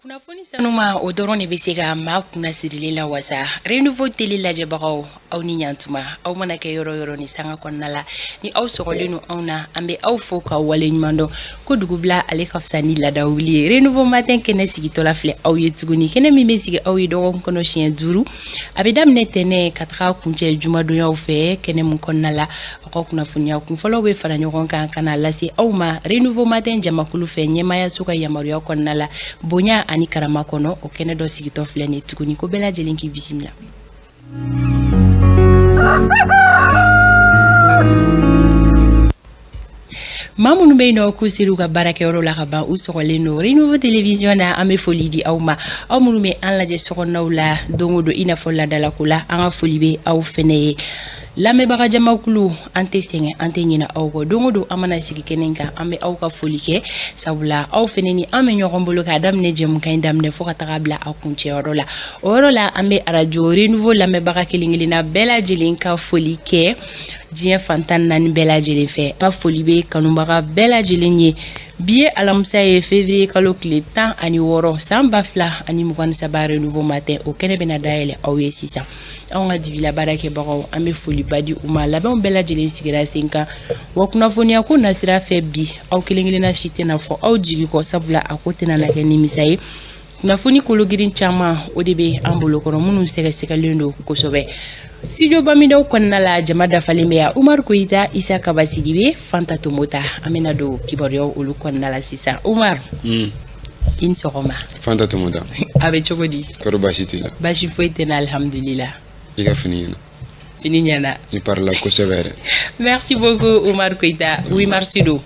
Kunnafoni sanuma o dɔrɔn de bɛ se ka maa kunna sirilen la wasa Renouveau Télé lajɛbagaw aw ni ɲantuma aw mana kɛ yɔrɔ yɔrɔ ni sanga kɔnɔna la ni aw sɔgɔlen no anw na an bɛ aw fo ka wale ɲuman dɔn ko dugubila ale ka fisa ni lada wuli ye Renouveau Matin kɛnɛ sigitɔla filɛ aw ye tuguni kɛnɛ min bɛ sigi aw ye dɔgɔkun kɔnɔ siɲɛ 5 a bɛ daminɛ tɛnɛ ka taga kuncɛ jumadonyaw fɛ kɛnɛ mun kɔnɔna la aw ka kunnafoniya kunfɔlɔw bɛ fara ɲɔgɔn kan kana lase aw ma Renouveau Matin jamakulu fɛ ɲɛmayaso ka yamaruya kɔnɔna la bonya ani karama kɔnɔ o kɛnɛ dɔ sigitɔ filɛ ni tuguni ko bɛɛ lajɛlen k'i bisimila. Maa minnu bɛ yen nɔ k'u sera u ka baarakɛyɔrɔ la ka ban u sɔgɔlen don Renouveau Télévision na an bɛ foli di aw ma aw minnu bɛ an lajɛ sokɔnɔnaw la don o don i n'a fɔ ladalako la an ka foli bɛ aw fɛnɛ ye lamɛnbaga jamakulu an tɛ sɛgɛn an tɛ ɲinɛ aw kɔ don o don an mana sigi kɛnɛ kan an bɛ aw ka foli kɛ sabula aw fɛnɛ ni an bɛ ɲɔgɔn bolo k'a daminɛ jɛmukan in daminɛ fo ka taga bila a kuncɛyɔrɔ la o yɔrɔ la an bɛ arajo Renouveau lamɛnbaga kelen-kelenna bɛɛ lajɛlen ka foli kɛ diɲɛ fantan naani bɛɛ lajɛlen fɛ an ka foli bɛ kanubaga bɛɛ lajɛlen ye bi ye alamisa ye février kalo tile 16 san 2023 Renouveau Matin o kɛnɛ bɛna dayɛlɛ aw ye sisan anw ka dibila baarakɛbagaw an bɛ foli badi u ma labɛnw bɛɛ lajɛlen sigira sen kan wa kunnafoniya ko nasira fɛ bi aw kelen-kelenna si tɛna fɔ aw jigi kɔ sabula a ko tɛna na kɛ nimisa ye kunnafoni kologirin caman o de bɛ an bolokɔrɔ minnu sɛgɛsɛgɛlen don kosɛbɛ studio bamidaw kɔnɔna la jama dafalen bɛ yan Umar Koyita Isa Kabasidibe Fanta Tomota an bɛna don kibaruyaw olu kɔnɔna la sisan Umar i ni sɔgɔma Fanta Tomota a bɛ cogo di kɔrɔ baasi t'i la baasi foyi tɛ na alhamdulillah i ka fini ɲɛna fini ɲɛna i parla kosɛbɛ yɛrɛ merci beaucoup Umar Koyita oui merci do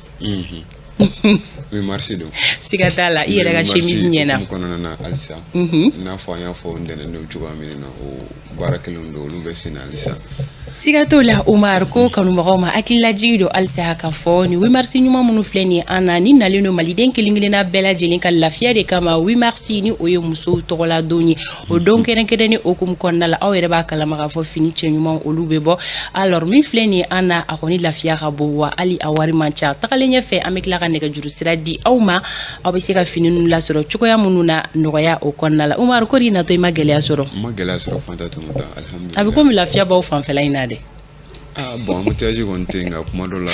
oui merci do siga t'a la i yɛrɛ ka chemise ɲɛna kɔnɔna na halisa n'a fɔ an y'a fɔ ntɛnɛndenw cogoya min na o baara kelenw don olu bɛ sen na halisa siga t'o la Umar ko kanubagaw ma hakililajigi don halisa ka fɔ ni 8 mars ɲuman minnu filɛ nin an na ni nalen don maliden kelen-kelenna bɛɛ lajɛlen ka lafiya de kama 8 mars ni o ye musow tɔgɔla don ye o don kɛrɛnkɛrɛn ni okumu kɔnɔna la aw yɛrɛ b'a kalama k'a fɔ fini cɛ ɲuman olu bɛ bɔ alors min filɛ nin an na a kɔni lafiya ka bon wa hali a wari man ca tagalen ɲɛfɛ an bɛ tila ka nɛgɛjuru sira di aw ma aw bɛ se ka fini ninnu lasɔrɔ cogoya minnu na nɔgɔya o kɔnɔna la Umar ko i natɔ i ma gɛlɛya sɔrɔ ma gɛlɛya sɔrɔ Fanta Tomota alhamdulillah a bɛ komi lafiya b'aw fanfɛla in na dɛ bon embouteillage kɔni tɛ nka kuma dɔ la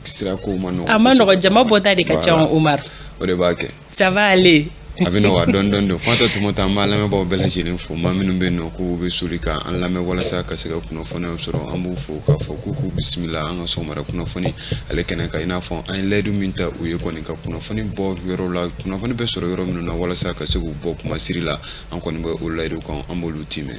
sira ko ma nɔgɔ a ma nɔgɔ jama bɔta de ka ca Umar o de b'a kɛ ça va aller a bɛ nɔgɔya dɔɔni dɔɔni Fanta Tomota an b'a lamɛnbagaw bɛɛ lajɛlen fo maa minnu bɛ yen nɔ k'u bɛ soli ka an lamɛn walasa ka se ka kunnafoniyaw sɔrɔ an b'u fo k'a fɔ k'u bisimila an ka sɔgɔmada kunnafoni ale kɛnɛ kan i n'a fɔ an ye layidu min ta u ye kɔni ka kunnafoni bɔ yɔrɔ la kunnafoni bɛ sɔrɔ yɔrɔ minnu na walasa ka se k'u bɔ kumasiri la an kɔni bɛ o layidu kan an b'olu timɛ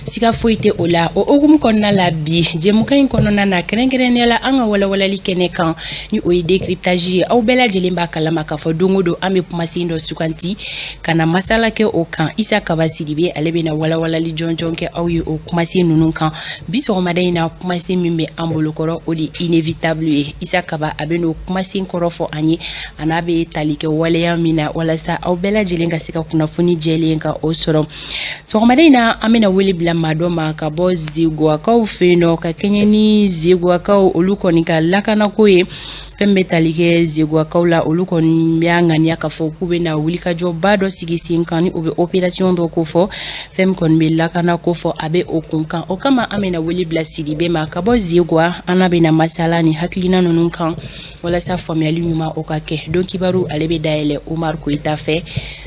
siga foyi tɛ o la o hukumu kɔnɔna la bi jɛmukan in kɔnɔna na kɛrɛnkɛrɛnnenya la an ka walawalali kɛnɛ kan ni o ye décryptage ye aw bɛɛ lajɛlen b'a kalama k'a fɔ don o don an bɛ kumasen dɔ suganti ka na masala kɛ o kan Isa Kabasidibe ale bɛna walawalali jɔnjɔn kɛ aw ye o kumasen ninnu kan bi sɔgɔmada in na kumasen min bɛ an bolokɔrɔ o de inévitable ye Isa Kaba a bɛ n'o kumasen kɔrɔ fɔ an ye a n'a bɛ tali kɛ waleya min na walasa aw bɛɛ lajɛlen ka se ka kunnafoni jɛlen ka o sɔrɔ sɔgɔmada in na an bɛna wele bila maa dɔ ma ka bɔ Zeguwakaw fɛ yen nɔ ka kɛɲɛ ni Zeguwakaw olu kɔni ka lakanako ye fɛn bɛ tali kɛ Zeguwakaw la olu kɔni bɛ ŋaniya k'a fɔ k'u bɛna wulikajɔba dɔ sigi sen kan ni o bɛ opération dɔ ko fɔ fɛn min kɔni bɛ lakana ko fɔ a bɛ o kun kan o kama an bɛna wele bila Sidibe ma ka bɔ Zeguwa an bɛna masala ni hakilina ninnu kan walasa faamuyali ɲuman o ka kɛ don kibaru ale bɛ dayɛlɛ Umar Koyita fɛ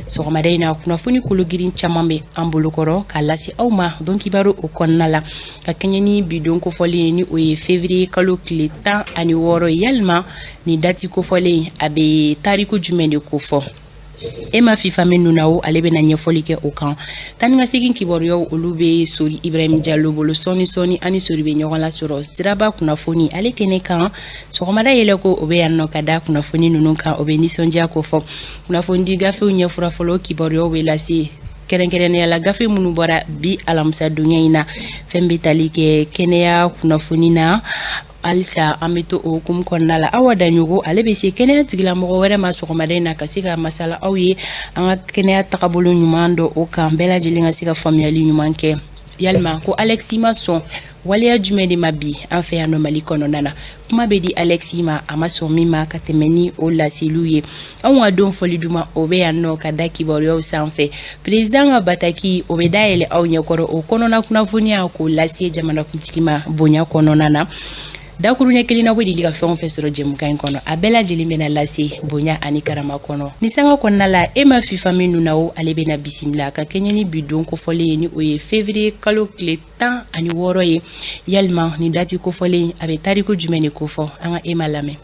sɔgɔmada in na kunnafoni kologirin caman bɛ an bolokɔrɔ k'a lase aw ma don kibaru o kɔnɔna la ka kɛɲɛ ni bidon kofɔlen ye ni o ye février kalo tile 16 yalima ni dati kofɔlen a bɛ tariku jumɛn de kofɔ e ma fifa minnu na o ale bɛna ɲɛfɔli kɛ o kan tani ka segin kibaruyaw olu bɛ Sori Ibrahim Diallo bolo sɔɔni ani Sori bɛ ɲɔgɔn lasɔrɔ siraba kunnafoni ale kɛnɛ kan sɔgɔmada yɛlɛ ko o bɛ yan nɔ ka da kunnafoni ninnu kan o bɛ nisɔndiya ko fɔ kunnafoni di gafew ɲɛfura fɔlɔ kibaruyaw bɛ lase kɛrɛnkɛrɛnnenya la gafe minnu bɔra bi alamisa donya in na fɛn bɛ tali kɛ kɛnɛya kunnafoni na halisa an bɛ to o hukumu kɔnɔna la Awa Daɲogo ale bɛ se kɛnɛya tigilamɔgɔ wɛrɛ ma sɔgɔmada in na ka se ka masala aw ye an ka kɛnɛya tagabolo ɲuman dɔ o kan bɛɛ lajɛlen ka se ka faamuyali ɲuman kɛ yalma ko Alexima son waleya jumɛn de ma bi an fɛ yan nɔ Mali kɔnɔna na. Kuma bɛ di Alexima a ma sɔn min ma ka tɛmɛ ni o laseliw ye. Anw ka don fɔli duman o bɛ yan nɔ ka da kibaruyaw sanfɛ. Président ka bataki o bɛ dayɛlɛ aw ɲɛkɔrɔ o kɔnɔna kunnafoniya k'o lase jamanakuntigi ma bonya kɔnɔna na. Dakuru ɲɛ kelen na bɛ deli ka fɛn o fɛn sɔrɔ jɛmukan in kɔnɔ a bɛɛ lajɛlen bɛna lase bonya ani karama kɔnɔ. Ni sanga kɔnɔna la e ma fifa min nun na o ale bɛna bisimila ka kɛɲɛ ni bi don kofɔlen ye ni o ye février kalo tile 16 ye. Yalima ni dati kofɔlen a bɛ tariku jumɛn de kofɔ an ka Ema lamɛn.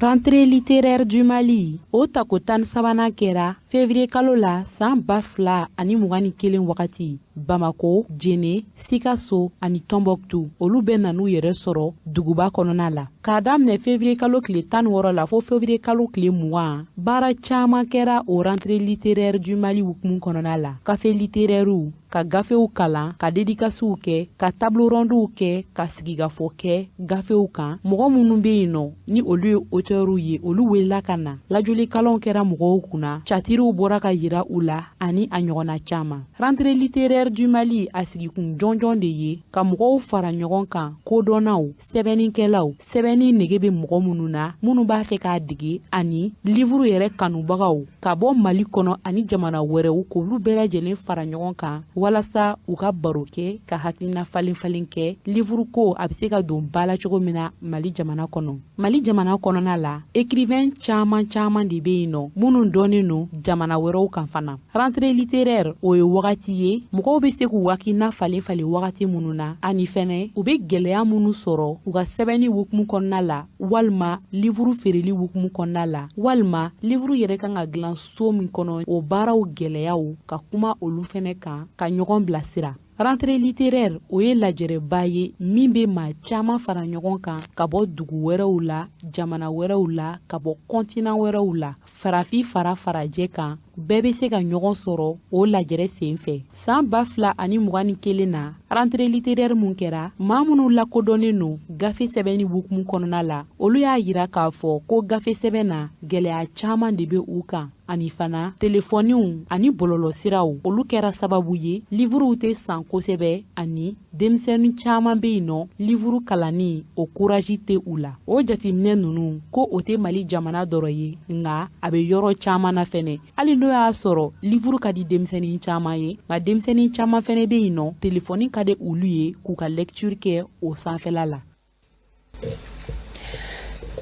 Rentrée littéraire du Mali o tako 13 kɛra février kalo la san 2021 wagati. Bamako, Djéné, Sikasso ani Tombouctou olu bɛ nan'u yɛrɛ sɔrɔ duguba kɔnɔna la. K'a daminɛ février kalo tile 16 la fo février kalo tile 20 baara caman kɛra o rentrée littéraire du Mali hukumu kɔnɔna la. Café littéraire ka gafew kalan, ka dédicacesw kɛ, ka table rondew kɛ, ka sigigafɔ kɛ gafew kan. Mɔgɔ minnu bɛ yen nɔ ni olu ye auteurw ye olu welela ka na. Lajoli kalanw kɛra mɔgɔw kunna, catiriw bɔra ka yira u la ani a ɲɔgɔnna caman. Rentrée littéraire du Mali a sigikun jɔnjɔn de ye ka mɔgɔw fara ɲɔgɔn kan kodɔnnaw, sɛbɛnnikɛlaw, sɛbɛnni nege bɛ mɔgɔ minnu na minnu b'a fɛ k'a dege ani livre yɛrɛ kanubagaw ka bɔ Mali kɔnɔ ani jamana wɛrɛw k'olu bɛɛ lajɛlen fara ɲɔgɔn kan walasa u ka baro kɛ ka hakilina falen kɛ. Livre ko a bɛ se ka don ba la cogo min na Mali jamana kɔnɔ. Mali jamana kɔnɔna la écrivain caman de bɛ yen nɔ minnu dɔnnen no jamana wɛrɛw kan fana. Rentrée littéraire o ye wagati ye mɔgɔw bɛ se k'u hakilina falen wagati minnu na ani fɛnɛ u bɛ gɛlɛya minnu sɔrɔ u ka sɛbɛnni hukumu kɔnɔna la walima livre feereli hukumu kɔnɔna la walima livre yɛrɛ kan ka dilan so min kɔnɔ o baaraw gɛlɛyaw ka kuma olu fɛnɛ kan ka ɲɔgɔn bilasira. Rentrée littéraire o ye lajɛrɛba ye min bɛ maa caman fara ɲɔgɔn kan ka bɔ dugu wɛrɛw la jamana wɛrɛw la ka bɔ continent wɛrɛw la farafin farajɛ kan bɛɛ bɛ se ka ɲɔgɔn sɔrɔ o lajɛrɛ sen fɛ. San 2021 na rentrée littéraire mun kɛra maa minnu lakodɔnnen no gafe sɛbɛnni hukumu kɔnɔna la olu y'a yira k'a fɔ ko gafe sɛbɛn na gɛlɛya caman de bɛ u kan ani fana telefɔniw ani bɔlɔlɔsiraw olu kɛra sababu ye livrew tɛ san kosɛbɛ ani denmisɛnnin caman bɛ yen nɔ livre kalanni o courage tɛ u la. O jateminɛ ninnu ko o tɛ Mali jamana dɔrɔn ye nka a bɛ yɔrɔ caman na fɛnɛ hali n'o y'a sɔrɔ livre ka di denmisɛnnin caman ye nka denmisɛnnin caman fɛnɛ bɛ yen nɔ telefɔni ka di olu ye k'u ka lecture kɛ o sanfɛla la.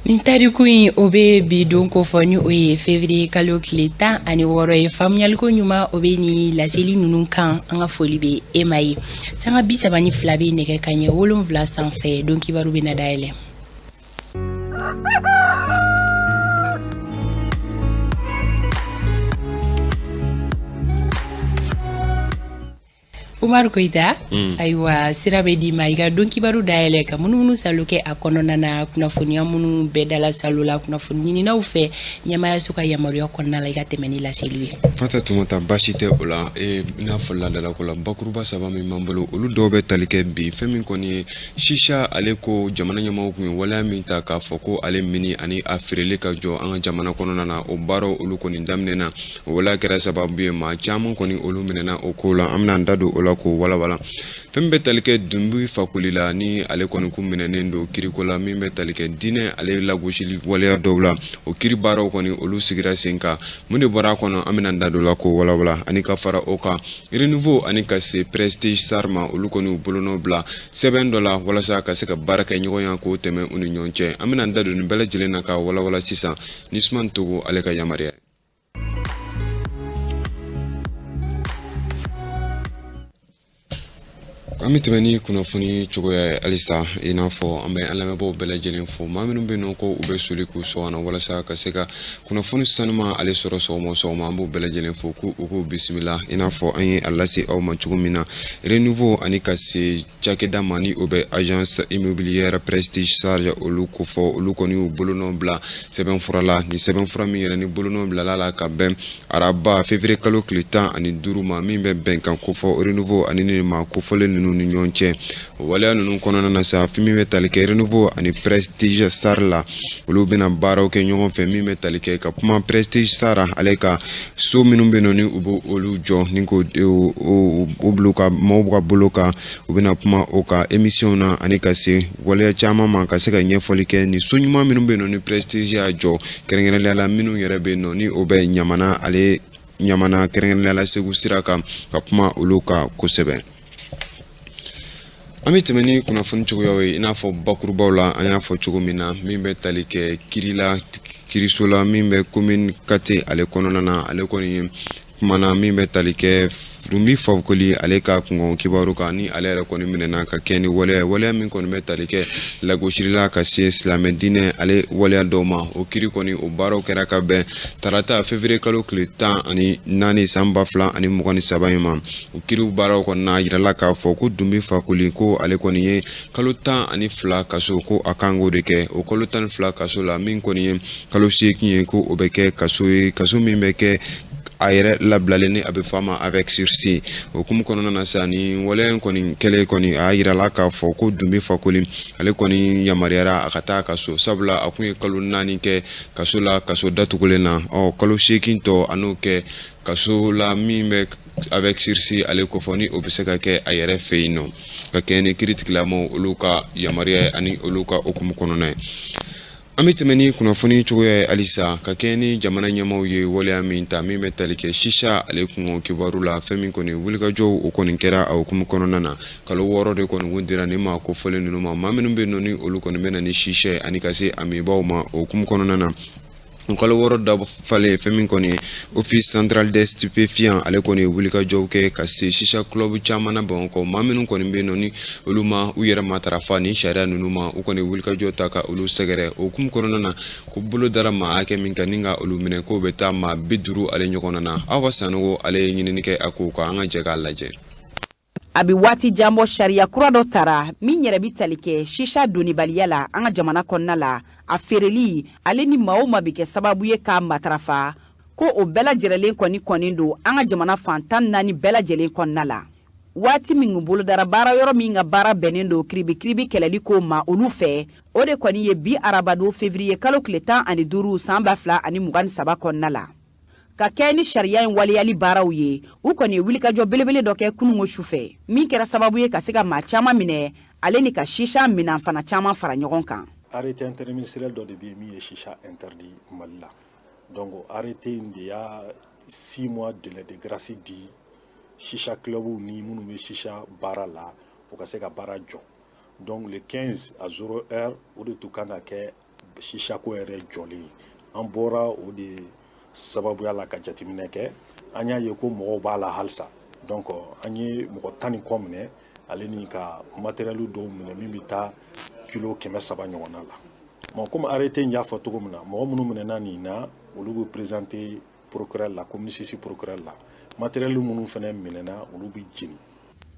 Nin tariku in o bɛ bi don kofɔ ni o ye février kalo tile 16 ye. Faamuyaliko ɲuman o bɛ ni laseli ninnu kan an ka foli bɛ Ema ye. Sanga 32 bɛ nɛgɛ kanɲɛ 7 sanfɛ don kibaru bɛ na dayɛlɛ. Umar Koita aywa sira bɛ di ma i ka don kibaru dayɛlɛ ka munumunu salo kɛ a kɔnɔna na kunnafoniya minnu bɛɛ dala salo la kunnafoni ɲininaw fɛ ɲɛmayaso ka yamaruya kɔnɔna la i ka tɛmɛ ni laseli ye. Fata tumata basi tɛ o la n'a fɔ ladala ko la bakuruba saba min b'an bolo olu dɔw bɛ tali kɛ bi fɛn min kɔni ye shisha ale ko jamana ɲɛmaaw kun ye waleya min ta k'a fɔ ko ale mini ani a feereli ka jɔ an ka jamana kɔnɔna na o baaraw olu kɔni daminɛna o waleya kɛra sababu ye maa caman kɔni olu minɛna o ko la an bɛna an da don o la ko walawala fɛn bɛ tali kɛ Dumbuya Fakoli la ni ale kɔni kun minɛnen don kiriko la min bɛ tali kɛ diinɛ ale lagosili waleya dɔw la o kiri baaraw kɔni olu sigira sen kan mun de bɔra a kɔnɔ an bɛna an da don la ko walawala ani ka fara o kan renouveau ani ka se prestige sar ma olu kɔni u bolonɔ bila sɛbɛn dɔ la walasa ka se ka baara kɛ ɲɔgɔnya k'o tɛmɛ u ni ɲɔgɔn cɛ an bɛna an da don nin bɛɛ lajɛlen na ka walawala sisan ni Usman Togo ale ka yamaruya. An bɛ tɛmɛ ni kunnafoni cogoya ye halisa i n'a fɔ an bɛ an lamɛnbaaw bɛɛ lajɛlen fo maa minnu bɛ yen nɔ ko u bɛ soli k'u sɔgɔnɔ walasa ka se ka kunnafoni sanuma ale sɔrɔ sɔgɔma o sɔgɔma an b'u bɛɛ lajɛlen fo ko u k'u bisimila i n'a fɔ an ye a lase aw ma cogo min na renouveau ani ka se cakɛda ma ni o bɛ agence immobilière prestige sarge olu ko fɔ olu kɔni y'u bolonɔ bila sɛbɛnfura la ni sɛbɛnfura min yɛrɛ ni bolonɔ bilala la ka bɛn araba février kalo tile 15 ma min bɛ bɛnkan kofɔ renouveau ani ni ma kofɔlen ninnu ni ɲɔgɔn cɛ waleya ninnu kɔnɔna na sa fɛn min bɛ tali kɛ renouveau ani Prestige Star la olu bena baaraw kɛ ɲɔgɔn fɛ min bɛ tali kɛ ka kuma Prestige Star ale ka so minnu bɛ nɔ ni u bɛ olu jɔ ni ko o bulu ka maaw ka bolo kan u bɛna kuma o ka émission na ani ka se waleya caman ma ka se ka ɲɛfɔli kɛ ni so ɲuman minnu bɛ nɔ ni Prestige y'a jɔ kɛrɛnkɛrɛnnenya la minnu yɛrɛ bɛ nɔ ni o bɛ ɲamana kɛrɛnkɛrɛnnenya la Segu sira kan ka kuma olu ka kosɛbɛ. An bɛ tɛmɛ ni kunnafoni cogoyaw ye i n'a fɔ bakurubaw la an y'a fɔ cogo min na min bɛ tali kɛ kiriso la min bɛ commune Kate ale kɔnɔna na ale kɔni ye kumana min bɛ tali kɛ Rumbi Fakoli ale ka kungo kibaru kan ni ale yɛrɛ kɔni minɛna ka kɛ ni waleya min kɔni bɛ tali kɛ lagosirila ka se silamɛ diinɛ ale waleya dɔw ma o kiri kɔni o baaraw kɛra ka bɛn tarata février kalo tile 14 san 2023 in ma o kiriw baaraw kɔni na yirala k'a fɔ ko Dumbi Fakoli ko ale kɔni ye kalo 12 kaso ko a kan k'o de kɛ o kalo 12 kaso la min kɔni ye kalo 8 ye ko o bɛ kɛ kaso ye kaso min bɛ kɛ a yɛrɛ labilalen ni a bɛ fama avec sursis o kumu kɔnɔna na sa ni waleya in kɔni kɛlɛ kɔni a yirala k'a fɔ ko Dumbi Fakoli ale kɔni yamaruyara a ka taa kaso sabula a kun ye kalo 4 kɛ kaso la kaso datugulen na kalo 8 tɔ a n'o kɛ kaso la min bɛ avec sursis ale ko fɔ ni o bɛ se ka kɛ a yɛrɛ fɛ yen nɔ ka kɛ ni kiiritigilamaw olu ka yamaruya ani olu ka okumu kɔnɔna ye. An bɛ tɛmɛ ni kunnafoni cogoya ye halisa ka kɛ ni jamana ɲɛmaaw ye waleya min ta min bɛ tali kɛ shisha ale kungo kibaru la fɛn min kɔni wulikajɔw o kɔni kɛra a hukumu kɔnɔna na kalo 6 de kɔni kun dira ni maa kofɔlen ninnu ma maa minnu bɛ yen nɔ ni olu kɔni bɛ na ni shisha ye ani ka se amibaw ma o hukumu kɔnɔna na kalo 6 dafalen fɛn min kɔni office central des stupéfiants ale kɔni wulikajɔw kɛ ka se shisha club caman na Bamakɔ maa minnu kɔni bɛ yen nɔ ni olu ma u yɛrɛ matarafa ni sariya ninnu ma u kɔni wulikajɔ ta ka olu sɛgɛrɛ o hukumu kɔnɔna na ko bolo dara maa hakɛ min kan ni ka olu minɛ k'o bɛ taa maa 50 ale ɲɔgɔnna na Awa Sanogo ale ye ɲinini kɛ a ko kan an ka jɛ k'a lajɛ. A bɛ waati jan bɔ sariya kura dɔ tara min yɛrɛ bɛ tali kɛ shisha donibaliya la an ka jamana kɔnɔna la a feereli ale ni maa o maa bɛ kɛ sababu ye k'a matarafa ko o bɛɛ lajɛlen kɔni don an ka jamana fan 14 bɛɛ lajɛlen kɔnɔna la waati min bolodara baara yɔrɔ min ka baara bɛnnen don kiribikiribi kɛlɛli ko ma olu fɛ o de kɔni ye bi arabado février kalo tile 15 san 2023 kɔnɔna la ka kɛ ni sariya in waleyali baaraw ye u kɔni ye wulikajɔ belebele dɔ kɛ kunungo sufɛ min kɛra sababu ye ka se ka maa caman minɛ ale ni ka shisha minan fana caman fara ɲɔgɔn kan. Arrêté interministériel dɔ de bɛ yen min ye shisha interdit Mali la donc arrêté in de y'a 6 mois délai de grâce di shisha clubw ni minnu bɛ shisha baara la o ka se ka baara jɔ donc le 15 à 0 heure o de tun kan ka kɛ shisha ko yɛrɛ jɔlen an bɔra o de sababuya la ka jateminɛ kɛ an y'a ye ko mɔgɔw b'a la halisa donc an ye mɔgɔ 10 kɔ minɛ ale ni ka matériel dɔw minɛ min bɛ taa kilo 300 ɲɔgɔn na la bon comme arrêté in y'a fɔ cogo min na mɔgɔ minnu minɛna nin na olu bɛ présenter procureur la commune sisi procureur la matériel minnu fana minɛna olu bɛ jeni.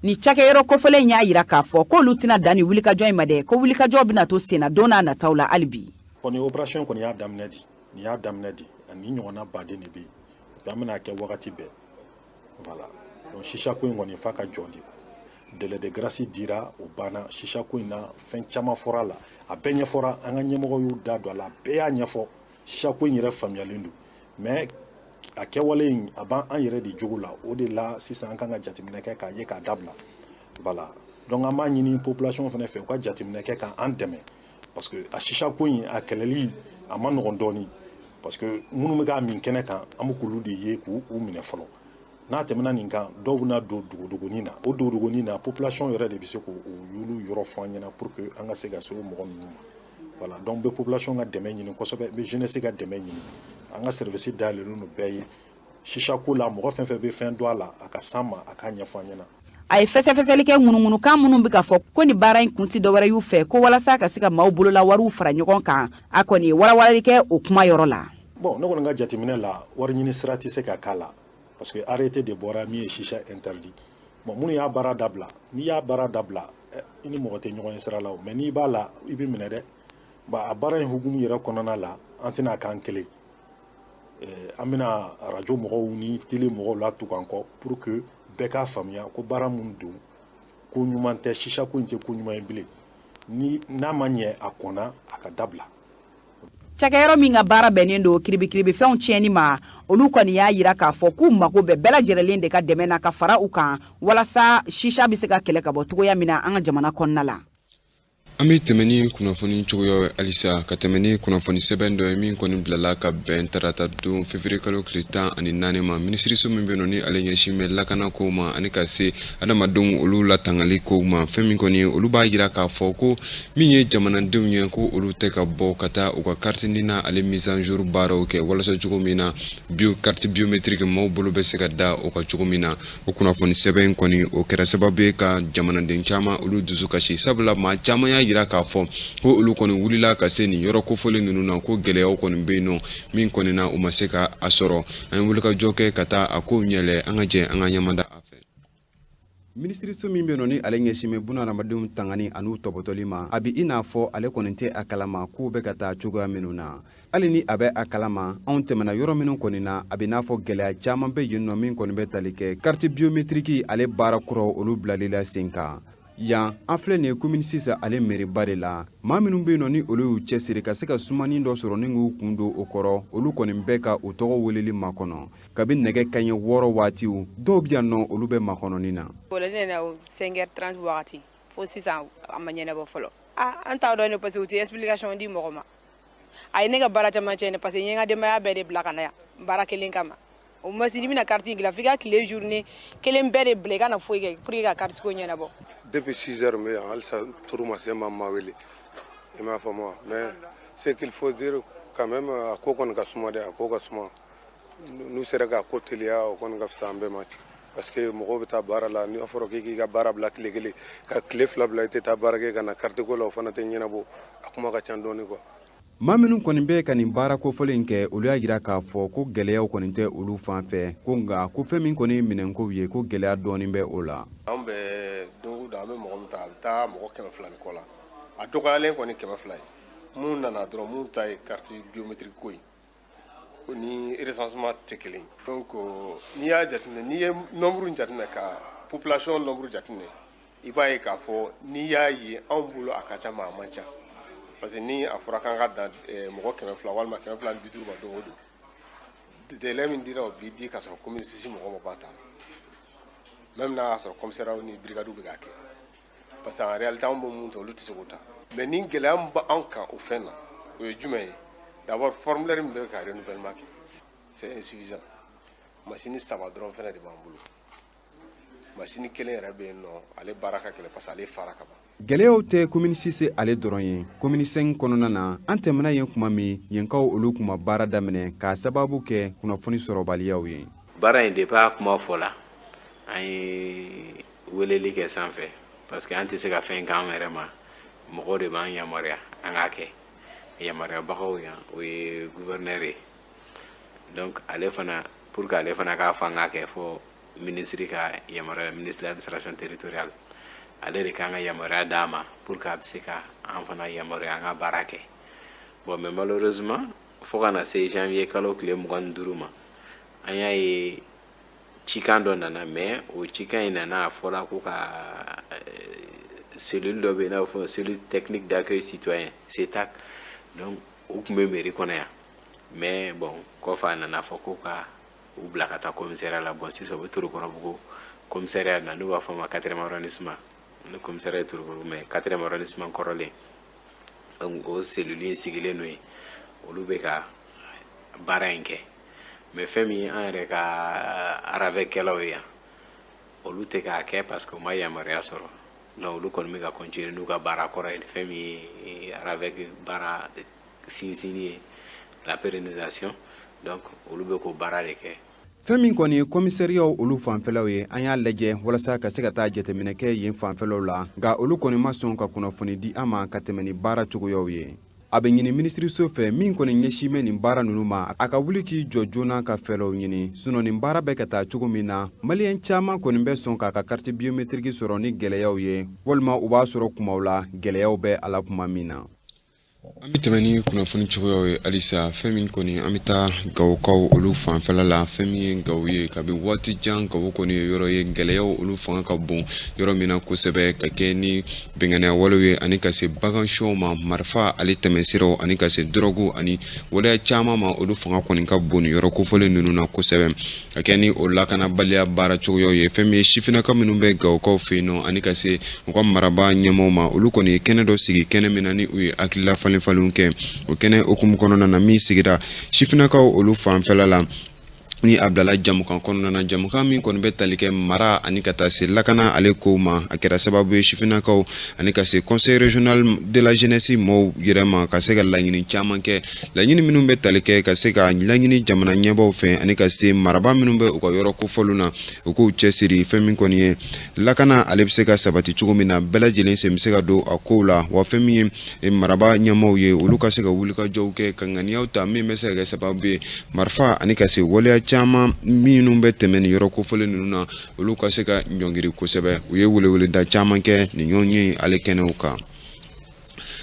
Ni cakɛyɔrɔ kofɔlen y'a yira k'a fɔ k'olu tɛna dan ni wulikajɔ in ma dɛ ko wulikajɔ bɛna to sen na don n'a nataw la hali bi. Kɔni opération kɔni y'a daminɛ di nin y'a daminɛ di ani ɲɔgɔnna baden de bɛ yen an bɛna kɛ wagati bɛɛ voilà donc shisha ko in kɔni f'a ka jɔ di délai de grâce dira o banna shisha ko in na fɛn caman fɔra la a bɛɛ ɲɛfɔra an ka ɲɛmɔgɔ y'u da don a la a bɛɛ y'a ɲɛfɔ shisha ko in yɛrɛ faamuyalen don mais a kɛwale in a b'an yɛrɛ de jogo la o de la sisan an kan ka jateminɛ kɛ k'a ye k'a dabila voilà donc an b'a ɲini population fana fɛ u ka jateminɛ kɛ k'an dɛmɛ parce que a shisha ko in a kɛlɛli a ma nɔgɔn dɔɔni parce que minnu bɛ k'a min kɛnɛ kan an bɛ k'olu de ye k'u minɛ fɔlɔ n'a tɛmɛna nin kan dɔw bɛna don dogodogonin na o dogodogonin na population yɛrɛ de bɛ se k'o y'olu yɔrɔ fɔ an ɲɛna pour que an ka se ka se o mɔgɔ ninnu ma voilà donc n bɛ population ka dɛmɛ ɲini kosɛbɛ n bɛ jeunesse ka dɛmɛ ɲini an ka service dayɛlɛlen don bɛɛ ye shisha ko la mɔgɔ fɛn fɛn bɛ fɛn dɔn a la a ka s'an ma a k'a ɲɛfɔ an ɲɛna. A ye fɛsɛfɛsɛli kɛ ŋunuŋunukan minnu bɛ ka fɔ ko ni baara in kun tɛ dɔwɛrɛ y'u fɛ ko walasa ka se ka maaw bolola wariw fara ɲɔgɔn kan a kɔni ye walawalali kɛ o kuma yɔrɔ la. Bon ne kɔni ka jateminɛ la wari ɲini sira tɛ se ka k'a la parce que arrêté de bɔra min ye shisha interdit bon minnu y'a baara dabila n'i y'a baara dabila i ni mɔgɔ tɛ ɲɔgɔn ye sira la o mais n'i b'a la i bɛ minɛ dɛ ba a baara in hukumu yɛrɛ kɔnɔna la an tɛna k'an kelen an bɛna radio mɔgɔw ni télé mɔgɔw la tugu an kɔ pour que bɛɛ k'a faamuya ko baara mun don ko ɲuman tɛ shisha ko in tɛ ko ɲuman ye bilen ni n'a ma ɲɛ a kɔnna a ka dabila. Cakɛyɔrɔ min ka baara bɛnnen don kiribikiribifɛnw tiɲɛni ma olu kɔni y'a yira k'a fɔ k'u mago bɛɛ bɛɛ lajɛlen de ka dɛmɛ na ka fara u kan walasa shisha bɛ se ka kɛlɛ ka bɔ cogoya min na an ka jamana kɔnɔna la. An bɛ tɛmɛ ni kunnafoni cogoya halisa ka tɛmɛ ni kunnafoni sɛbɛn dɔ ye min kɔni bilala ka bɛn tarata don février kalo tile 14 ma minisiriso min bɛ yen ni ale ɲɛsin bɛ lakana kow ma ani ka se adamadenw olu latangali kow ma fɛn min kɔni olu b'a yira k'a fɔ ko min ye jamanadenw ye ko olu tɛ ka bɔ ka taa u ka carte na ale mise en jour baaraw kɛ walasa cogo min na carte biométrique maaw bolo bɛ se ka da o ka cogo min na o kunnafoni sɛbɛn kɔni o kɛra sababu ye ka jamanaden caman olu dusu kasi sabula maa caman y'a yira k'a fɔ ko olu kɔni wulila ka se nin yɔrɔ kofɔlen ninnu na ko gɛlɛyaw kɔni bɛ yen nɔ min kɔni na u ma se ka a sɔrɔ an ye wulikajɔ kɛ ka taa a kow ɲɛlɛ an ka jɛ an ka ɲamada a fɛ. Minisiriso min bɛ yen ni ale ɲɛsin bɛ bunahadamadenw tangani an'u tɔbɔtɔli ma a bɛ i n'a fɔ ale kɔni tɛ a kalama k'u bɛ ka taa cogoya minnu na hali ni a bɛ a kalama anw tɛmɛna yɔrɔ minnu kɔni na a bɛ n'a fɔ gɛlɛya caman bɛ yen nɔ min kɔni bɛ tali kɛ carte biométrique ale baara kɔrɔ olu bilali la sen kan. Yan an filɛ nin ye commune 6 ale mairie de la maa minnu bɛ yen nɔ ni olu y'u cɛsiri ka se ka sumanin dɔ sɔrɔ ni k'u kun don o kɔrɔ olu kɔni bɛ ka u tɔgɔ weleli makɔnɔ kabi nɛgɛ kaɲɛ 6 waatiw dɔw bɛ yan nɔ olu bɛ makɔnɔnin na. ne na 5h30 wagati fo sisan a ma ɲɛnabɔ fɔlɔ an t'a dɔn ne parce que u tɛ explication di mɔgɔ ma a ye ne ka baara caman tiɲɛ parce que n ye n ka denbaya bɛɛ de bila ka na yan baara kelen kama o ma se i bɛna carte dilan f'i ka tile journée kelen bɛɛ de bila i ka na foyi kɛ pour que ka carte ko ɲɛnabɔ. Depuis 6 heures, mais ça tourne ma maman. Il m'a fait moi. Mais ce qu'il faut dire quand même, à quoi qu'on a sommé, à quoi qu'on a sommé, nous serons à côté de là, on a fait un peu match. Parce que mon gars est barra là, nous avons fait que barra black les clés flabla était à barra que na carte ko la on a tenu nabo, à comment ka chandoni quoi. Maa minnu kɔni bɛ ka nin baara kofɔlen kɛ olu y'a yira k'a fɔ ko gɛlɛyaw kɔni tɛ olu fan fɛ ko nka ko fɛn min kɔni minɛnkow ye ko gɛlɛya dɔɔni bɛ o la. An bɛ don o don an bɛ mɔgɔ min ta a bɛ taa mɔgɔ 200 ni kɔ la a dɔgɔyalen kɔni 200 ye mun nana dɔrɔn mun ta ye carte biométrique ko ye ko ni recensement tɛ kelen donc n'i y'a jateminɛ n'i ye nombre jateminɛ ka population nombre jateminɛ i b'a ye k'a fɔ n'i y'a ye anw bolo a ka ca ma a man ca. Parce que ni a fɔra k'an ka dan mɔgɔ 200 walima 250 ma don o don délai min dira o b'i di ka sɔrɔ commune 6 mɔgɔ ma ba ta même n'a y'a sɔrɔ commissariat ni brigade bɛ k'a kɛ parce que en réalité anw bɛ mun ta olu tɛ se k'o ta mais ni gɛlɛya min b'an kan o fɛn na o ye jumɛn ye d'abord formulaire min bɛ ka renouvellement kɛ c'est insuffisant machine 3 dɔrɔn fɛnɛ de b'an bolo machine 1 yɛrɛ bɛ yen nɔ ale baara ka gɛlɛn parce que ale fara ka ban. Gɛlɛyaw tɛ commune 6 ale dɔrɔn ye commune 5 kɔnɔna na an tɛmɛna yen kuma min yenkaw olu kuma baara daminɛ k'a sababu kɛ kunnafoni sɔrɔbaliyaw ye. Baara in depuis a kuma fɔla an ye weleli kɛ sanfɛ parce que an tɛ se ka fɛn k'an yɛrɛ ma mɔgɔw de b'an yamaruya an k'a kɛ yamaruyabagaw yan o ye gouverneur ye donc ale fana pour que ale fana k'a fɔ an k'a kɛ fɔ ministre ka yamaruya ministre de l'administration territoriale ale de kan ka yamaruya d'a ma pour que a bɛ se ka an fana yamaruya an ka baara kɛ bon mais malheureusement fo ka na se janvier kalo tile 25 ma an y'a ye cikan dɔ nana mais o cikan in nana a fɔra ko ka cellule dɔ bɛ yen i n'a fɔ cellule technique d'accueil citoyen CETAC donc o tun bɛ mairie kɔnɔ yan mais bon kɔfɛ a nana fɔ ko ka u bila ka taa commissariat la bon sisan u bɛ Torokɔrɔbugu commissariat na n'u b'a fɔ ma 4e arrondissement le commissariat Torokɔrɔbugu mais 4e arrondissement kɔrɔlen donc o cellule in sigilen n'o ye olu bɛ ka baara in kɛ mais fɛn min an yɛrɛ ka aravɛkɛlaw ye yan olu tɛ k'a kɛ parce que u ma yamaruya sɔrɔ donc olu kɔni bɛ ka continuer n'u ka baara kɔrɔ ye fɛn min ye aravɛk baara sinsinni ye la pérennisation donc olu bɛ k'o baara de kɛ. Fɛn min kɔni ye commissariat olu fanfɛlaw ye an y'a lajɛ walasa ka se ka taa jateminɛ kɛ yen fanfɛlaw la nka olu kɔni ma sɔn ka kunnafoni di an ma ka tɛmɛ ni baara cogoyaw ye. A bɛ ɲini minisiriso fɛ min kɔni ɲɛsin bɛ nin baara ninnu ma a ka wuli k'i jɔ joona ka fɛɛrɛw ɲini sinon nin baara bɛ ka taa cogo min na maliyɛn caman kɔni bɛ sɔn k'a ka carte biométrique sɔrɔ ni gɛlɛyaw ye walima u b'a sɔrɔ kumaw la gɛlɛyaw bɛ a la kuma min na. An bɛ tɛmɛ ni kunnafoni cogoyaw ye halisa fɛn min kɔni an bɛ taa Gawukaw olu fanfɛla la fɛn min ye Gawo ye kabi waati jan Gawo kɔni ye yɔrɔ ye gɛlɛyaw olu fanga ka bon yɔrɔ min na kosɛbɛ ka kɛ ni bɛngɛnniya walew ye ani ka se bagan sɔw ma marifa ale tɛmɛsiraw ani ka se dɔrɔgu ani waleya caman ma olu fanga kɔni ka bon yɔrɔ kofɔlen ninnu na kosɛbɛ ka kɛ ni o lakanabaliya baara cogoyaw ye fɛn min ye sifinnaka minnu bɛ Gawukaw fɛ yen nɔ ani ka se u ka maraba ɲɛmaaw ma olu kɔni ye kɛnɛ dɔ sigi kɛnɛ min na ni u ye hakilila falenfalenw kɛ o kɛnɛ okumu kɔnɔna na min sigira sifinnakaw olu fanfɛla la ni Abdala jamukan kɔnɔna na jamukan min kɔni bɛ tali kɛ mara ani ka taa se lakana ale ko ma a kɛra sababu ye sifinnakaw ani ka se conseil régional de la jeunesse mɔɔw yɛrɛ ma ka se ka laɲini caman kɛ laɲini minnu bɛ tali kɛ ka se ka laɲini jamana ɲɛbaaw fɛ ani ka se maraba minnu bɛ u ka yɔrɔ kofɔliw na u k'u cɛsiri fɛn min kɔni ye lakana ale bɛ se ka sabati cogo min na bɛɛ lajɛlen sen bɛ se ka don a kow la wa fɛn min ye maraba ɲɛmaaw ye olu ka se ka wulikajɔw kɛ ka ŋaniyaw ta min bɛ se ka kɛ sababu ye marifa ani ka se waleya caman minnu bɛ tɛmɛ ni yɔrɔ kofɔlen ninnu na olu ka se ka ɲɔngiri kosɛbɛ u ye weleweleda caman kɛ ni ɲɔgɔn ye ale kɛnɛw kan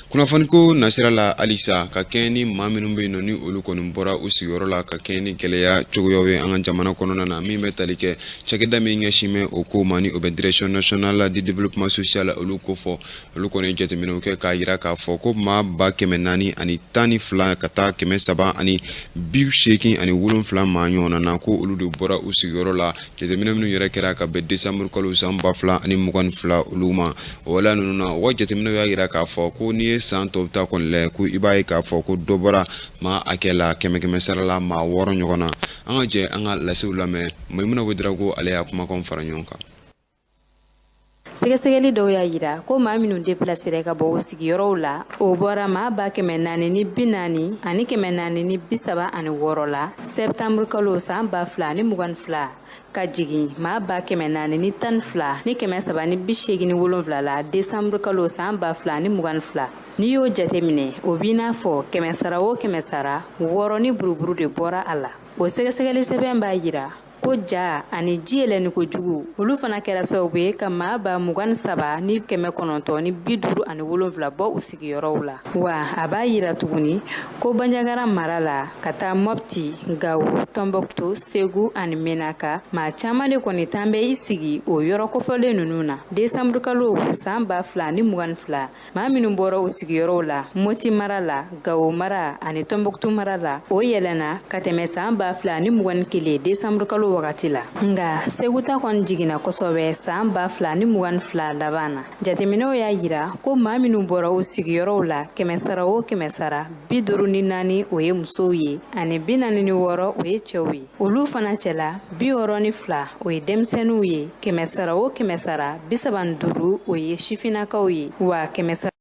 kunnafoniko nasira la halisa ka kɛ ni maa minnu bɛ yen nɔ ni olu kɔni bɔra u sigiyɔrɔ la ka kɛ ni gɛlɛya cogoyaw ye an ka jamana kɔnɔna na min bɛ tali kɛ cakɛda min ɲɛsin bɛ o ko ma ni o bɛ direction nationale du développement social olu ko fɔ olu kɔni jateminɛw kɛ k'a yira k'a fɔ ko maa 412 ka taa 387 maa ɲɔgɔnna na ko olu de bɔra u sigiyɔrɔ la jateminɛ minnu yɛrɛ kɛra ka bɛn décembre kalo san 2022 olu ma o wala ninnu na o jateminɛw y'a yira k'a fɔ ko ni ye san tɔw ta kɔni lajɛ ko i b'a ye k'a fɔ ko dɔ bɔra maa hakɛ la 100 sara la maa 6 ɲɔgɔn na an ka jɛ an ka lasew lamɛn Mayimuna Wederago ale y'a kumakanw fara ɲɔgɔn kan. Sɛgɛsɛgɛli dɔw y'a yira ko maa minnu déplacera ka bɔ o sigiyɔrɔw la o bɔra maa 440 ani 436 la septembre kalo san 2022 ka jigin maa 412 ni 387 la décembre kalo san 2022 n'i y'o jateminɛ o b'i n'a fɔ 100 sara o 100 sara 6 ni buruburu de bɔra a la o sɛgɛsɛgɛli sɛbɛn b'a yira ko ja ani ji yɛlɛnni kojugu olu fana kɛra sababu ye ka maa 23 ni 957 bɔ u sigiyɔrɔw la wa a b'a yira tuguni ko Bandiagara mara la ka taa Mopti, Gawo, Tombouctou, Segu ani Menaka maa caman de kɔni tan bɛ i sigi o yɔrɔ kofɔlen ninnu na décembre kalo san 2022 maa minnu bɔra u sigiyɔrɔw la Moti mara la, Gawo mara ani Tombouctou mara la o yɛlɛnna ka tɛmɛ san 2021 décembre kalo wagati la nga Segu ta kɔni jiginna kosɛbɛ san 2022 laban na jateminɛw y'a yira ko maa minnu bɔra u sigiyɔrɔw la 100 sara o 100 sara 54 o ye musow ye ani 46 o ye cɛw ye olu fana cɛla 62 o ye denmisɛnninw ye 100 sara o 100 sara 35 o ye sifinnakaw ye wa 100